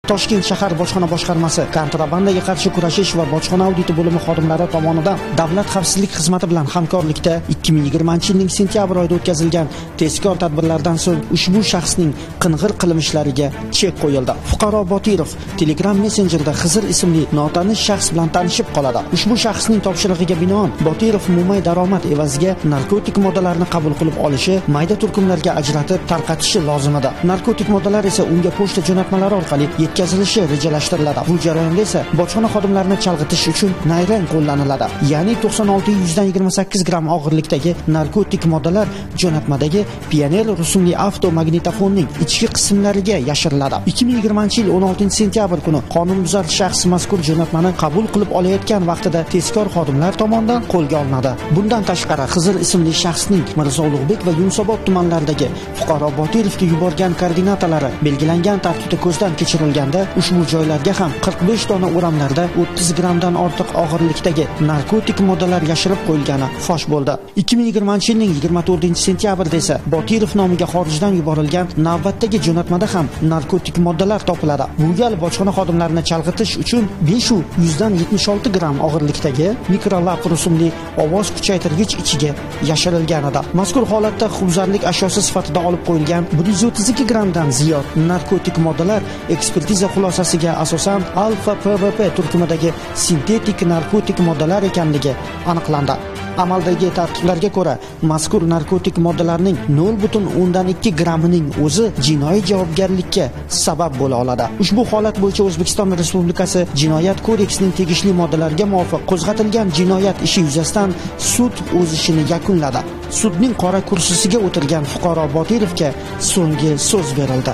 Toshkent shahar bojxona boshqarmasi kontrabandaga qarshi kurashish va bojxona auditi bo'limi xodimlari tomonidan Davlat xavfsizlik xizmati bilan hamkorlikda 2020-yilning sentyabr oyida o'tkazilgan tezkor tadbirlardan so'ng ushbu shaxsning qing'ir qilmishlariga chek qo'yildi. Fuqaro Botirov Telegram messenjerida Xizr ismli notanish shaxs bilan tanishib qoladi. Ushbu shaxsning topshirig'iga binoan Botirov mo'may daromad evaziga narkotik moddalarni qabul qilib olishi, mayda turkumlarga ajratib tarqatishi lozim edi. Narkotik moddalar esa unga pochta jo'natmalari orqali yetkazilishi rejalashtiriladi. Bu jarayonda esa bojxona xodimlarini chalg'itish uchun nayrang qo'llaniladi. Ya'ni 96-128 gram og'irlikdagi narkotik moddalar jo'natmadagi Pioneer rusumli avtomagnitofonning ichki qismlariga yashiriladi. 2020-yil 16-sentyabr kuni qonunbuzar shaxs mazkur jo'natmani qabul qilib olayotgan vaqtida tezkor xodimlar tomonidan qo'lga olinadi. Bundan tashqari Xizr ismli shaxsning Mirzo Ulug'bek va Yunusobod tumanlaridagi fuqaro Botirovga yuborgan koordinatalari belgilangan tartibda ko'zdan kechirilganda ushbu joylarga ham 45 dona o'ramlarda 30 gramdan ortiq og'irlikdagi narkotik moddalar yashirib qo'yilgani fosh bo'ldi. 2020-yilning 24-sentyabrda esa Botirov nomiga xorijdan yuborilgan navbatdagi jo'natmada ham narkotik moddalar topiladi. Bu gal bojxona xodimlarini chalg'itish uchun 576 gram og'irlikdagi mikrolab rusumli ovoz kuchaytirgich ichiga yashirilgan edi. Mazkur holatda huquqbuzarlik ashyosi sifatida olib qo'yilgan 132 gramdan ziyod narkotik moddalar ekspertiza xulosasiga asosan alfa PVP turkumidagi sintetik narkotik moddalar ekanligi aniqlandi. Amaldagi tartiblarga ko'ra, mazkur narkotik moddalarning 0,2 grammining o'zi jinoiy javobgarlikka sabab bo'la oladi. Ushbu holat bo'yicha O'zbekiston Respublikasi Jinoyat kodeksining tegishli moddalariga muvofiq qo'zg'atilgan jinoyat ishi yuzasidan sud o'z ishini yakunladi. Sudning qora kursisiga o'tirgan fuqaro Botirovga so'nggi so'z berildi.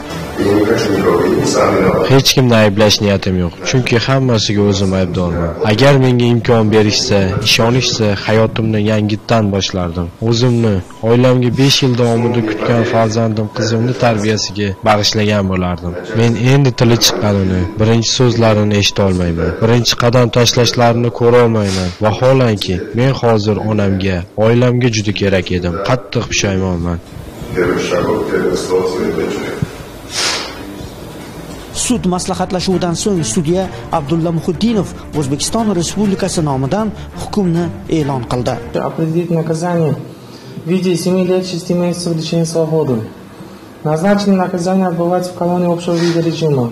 Hech kimni ayblash niyatim yo'q, chunki hammasiga o'zim aybdorman. Agar menga imkon berishsa, ishonishsa, hayotimni yangitdan boshlardim. O'zimni, oilamga 5 yil davomida kutgan farzandim, qizimni tarbiyasiga bag'ishlagan bo'lardim. Men endi tili chiqqanini, birinchi so'zlarini eshita olmayman. Birinchi qadam tashlashlarini ko'ra olmayman. Vaholanki, men hozir onamga, oilamga juda kerak edim. Qattiq pushaymonman. Sud maslahatlashuvidan so'ng sudya Abdulla Muhiddinov O'zbekiston Respublikasi nomidan hukmni e'lon qildi. Определить наказание в виде 7 лет 6 месяцев лишения свободы. Назначено наказание отбывать в колонии общего вида режима.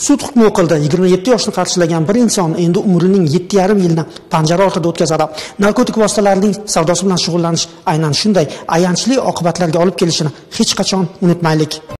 Sud hukmi o'qildi. 27 yoshni qarshilagan bir inson endi umrining 7,5 yilni panjara ortida o'tkazadi. Narkotik vositalarning savdosi bilan shug'ullanish aynan shunday ayanchli oqibatlarga olib kelishini hech qachon unutmaylik.